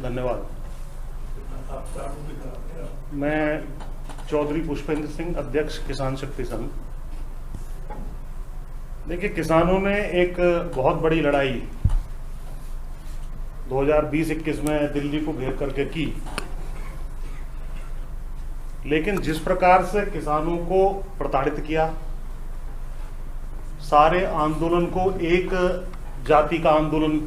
धन्यवाद। मैं चौधरी पुष्पेंद्र सिंह, अध्यक्ष किसान शक्ति संघ। देखिए, किसानों ने एक बहुत बड़ी लड़ाई 2020-21 में दिल्ली को घेर करके की, लेकिन जिस प्रकार से किसानों को प्रताड़ित किया, सारे आंदोलन को एक जाति का आंदोलन,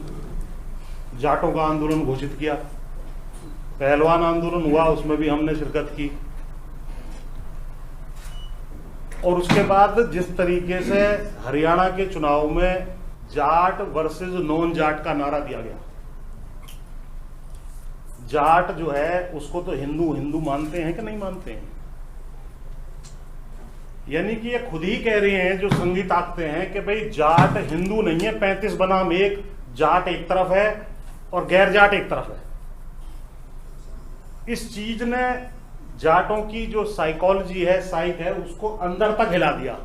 जाटों का आंदोलन घोषित किया। पहलवान आंदोलन हुआ, उसमें भी हमने शिरकत की। और उसके बाद जिस तरीके से हरियाणा के चुनाव में जाट वर्सेस नॉन जाट का नारा दिया गया, जाट जो है उसको तो हिंदू हिंदू मानते हैं कि नहीं मानते हैं? यानी कि ये खुद ही कह रहे हैं जो संघी ताकते हैं कि भाई जाट हिंदू नहीं है, 35 बनाम 1, जाट एक तरफ है और गैर जाट एक तरफ है। इस चीज ने जाटों की जो साइकोलॉजी है, साइक है, उसको अंदर तक हिला दिया।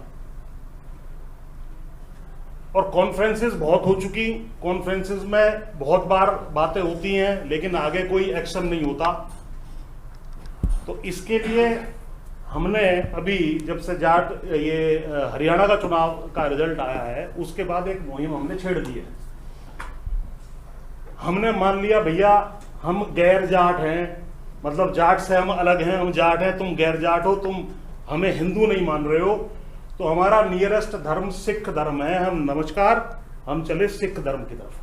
और कॉन्फ्रेंसेस बहुत हो चुकी, कॉन्फ्रेंसेस में बहुत बार बातें होती हैं, लेकिन आगे कोई एक्शन नहीं होता। तो इसके लिए हमने अभी जब से जाट ये हरियाणा का चुनाव का रिजल्ट आया है, उसके बाद एक मुहिम हमने छेड़ दी है। हमने मान लिया भैया हम गैर जाट हैं, मतलब जाट से हम अलग हैं, हम जाट हैं, तुम गैर जाट हो, तुम हमें हिंदू नहीं मान रहे हो, तो हमारा नियरेस्ट धर्म सिख धर्म है, हम नमस्कार, हम चले सिख धर्म की तरफ।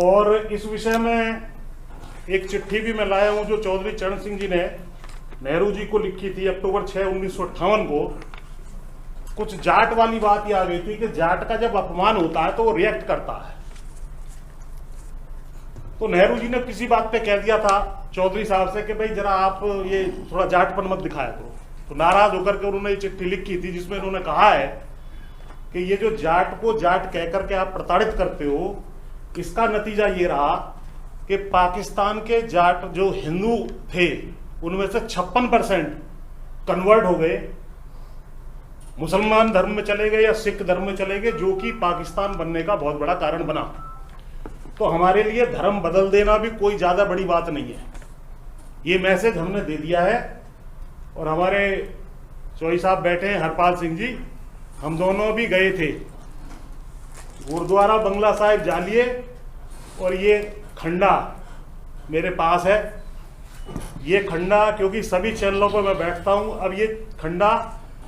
और इस विषय में एक चिट्ठी भी मैं लाया हूं जो चौधरी चरण सिंह जी ने नेहरू जी को लिखी थी अक्टूबर 6, 1958 को। कुछ जाट वाली बात ही आ गई थी कि जाट का जब अपमान होता है तो वो रिएक्ट करता है। तो नेहरू जी ने किसी बात पे कह दिया था चौधरी साहब से कि भाई जरा आप ये थोड़ा जाटपन मत दिखाया करो। तो नाराज होकर के उन्होंने ये चिट्ठी लिखी थी जिसमें उन्होंने कहा है कि ये जो जाट को जाट कह करके आप प्रताड़ित करते हो, इसका नतीजा ये रहा कि पाकिस्तान के जाट जो हिंदू थे उनमें से 56% कन्वर्ट हो गए, मुसलमान धर्म में चले गए या सिख धर्म में चले गए, जो कि पाकिस्तान बनने का बहुत बड़ा कारण बना। तो हमारे लिए धर्म बदल देना भी कोई ज्यादा बड़ी बात नहीं है। ये मैसेज हमने दे दिया है। और हमारे चौधरी साहब बैठे हैं, हरपाल सिंह जी, हम दोनों भी गए थे गुरुद्वारा बंगला साहिब जालिए, और ये खंडा मेरे पास है। ये खंडा, क्योंकि सभी चैनलों पर मैं बैठता हूं, अब ये खंडा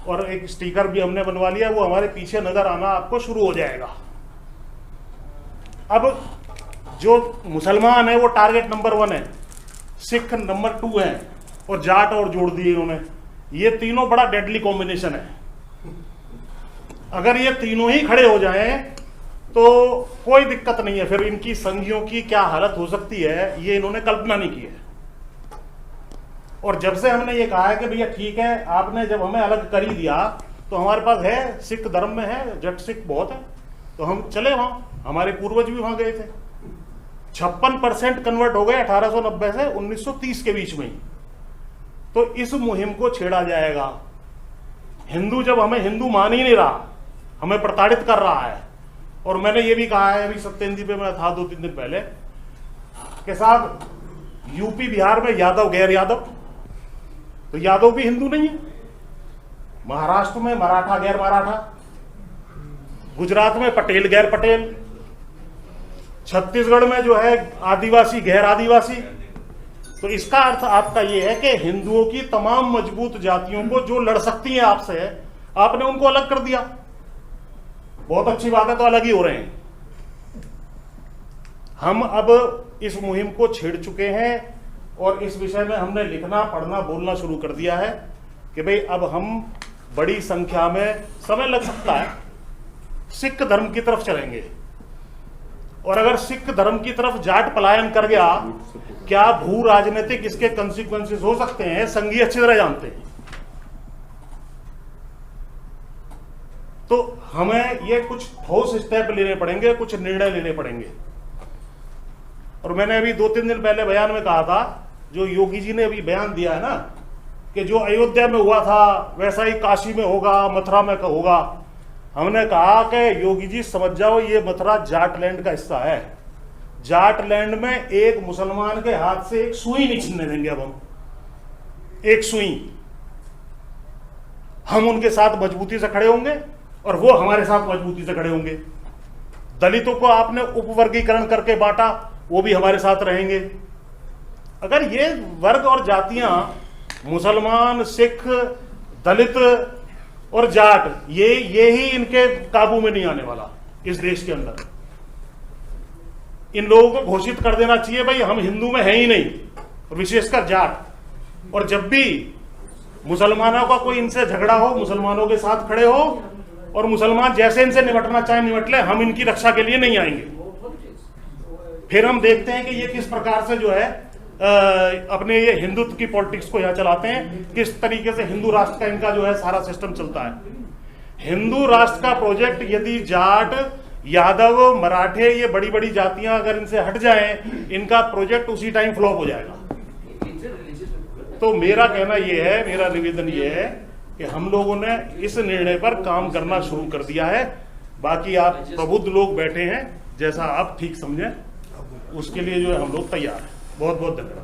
और एक स्टिकर भी हमने बनवा लिया, वो हमारे पीछे नजर आना आपको शुरू हो जाएगा। अब जो मुसलमान है वो टारगेट नंबर 1 है, सिख नंबर 2 है, और जाट और जोड़ दिए इन्होंने। ये तीनों बड़ा डेडली कॉम्बिनेशन है। अगर ये तीनों ही खड़े हो जाएं तो कोई दिक्कत नहीं है। फिर इनकी संघियों की क्या हालत हो सकती है, ये इन्होंने कल्पना नहीं की है। और जब से हमने ये कहा है कि भैया ठीक है, आपने जब हमें अलग कर ही दिया, तो हमारे पास है, सिख धर्म में है, जट सिख बहुत है, तो हम चले वहां। हमारे पूर्वज भी वहां गए थे। 56% कन्वर्ट हो गए 1890 से 1930 के बीच में ही। तो इस मुहिम को छेड़ा जाएगा। हिंदू जब हमें हिंदू मान ही नहीं रहा, हमें प्रताड़ित कर रहा है। और मैंने ये भी कहा है, अभी सत्येंद्र जी पे मैं था 2-3 दिन पहले, कि साहब यूपी बिहार में यादव गैर यादव, तो यादव भी हिंदू नहीं है। महाराष्ट्र में मराठा गैर मराठा, गुजरात में पटेल गैर पटेल, छत्तीसगढ़ में जो है आदिवासी गैर आदिवासी। तो इसका अर्थ आपका यह है कि हिंदुओं की तमाम मजबूत जातियों को जो लड़ सकती हैं आपसे, आपने उनको अलग कर दिया। बहुत अच्छी बात है, तो अलग ही हो रहे हैं। हम अब इस मुहिम को छेड़ चुके हैं और इस विषय में हमने लिखना, पढ़ना, बोलना शुरू कर दिया है कि भाई अब हम बड़ी संख्या में, समय लग सकता है, सिख धर्म की तरफ चलेंगे। और अगर सिख धर्म की तरफ जाट पलायन कर गया, क्या भू राजनीतिक इसके कंसिक्वेंसेस हो सकते हैं, संघी अच्छी तरह जानते हैं। तो हमें ये कुछ ठोस स्टेप लेने पड़ेंगे, कुछ निर्णय लेने पड़ेंगे। और मैंने अभी 2-3 दिन पहले बयान में कहा था, जो योगी जी ने अभी बयान दिया है ना, कि जो अयोध्या में हुआ था वैसा ही काशी में होगा, मथुरा में होगा। हमने कहा कि योगी जी समझ जाओ, ये मथुरा जाटलैंड का हिस्सा है। जाट लैंड में एक मुसलमान के हाथ से एक सुई नहीं छीनने देंगे। अब हम एक सुई, हम उनके साथ मजबूती से खड़े होंगे और वो हमारे साथ मजबूती से खड़े होंगे। दलितों को आपने उपवर्गीकरण करके बांटा, वो भी हमारे साथ रहेंगे। अगर ये वर्ग और जातियां, मुसलमान, सिख, दलित और जाट, ये ही इनके काबू में नहीं आने वाला इस देश के अंदर। इन लोगों को घोषित कर देना चाहिए भाई हम हिंदू में है ही नहीं, विशेषकर जाट। और जब भी मुसलमानों का कोई इनसे झगड़ा हो, मुसलमानों के साथ खड़े हो, और मुसलमान जैसे इनसे निपटना चाहे निपट ले, हम इनकी रक्षा के लिए नहीं आएंगे। फिर हम देखते हैं कि ये किस प्रकार से जो है अपने ये हिंदुत्व की पॉलिटिक्स को यहाँ चलाते हैं, किस तरीके से हिंदू राष्ट्र का इनका जो है सारा सिस्टम चलता है। हिंदू राष्ट्र का प्रोजेक्ट यदि जाट, यादव, मराठे, ये बड़ी बड़ी जातियां अगर इनसे हट जाएं, इनका प्रोजेक्ट उसी टाइम फ्लॉप हो जाएगा। तो मेरा कहना ये है, मेरा निवेदन ये है कि हम लोगों ने इस निर्णय पर काम करना शुरू कर दिया है। बाकी आप प्रबुद्ध लोग बैठे हैं, जैसा आप ठीक समझें उसके लिए जो है हम लोग तैयार हैं। बहुत बहुत धन्यवाद।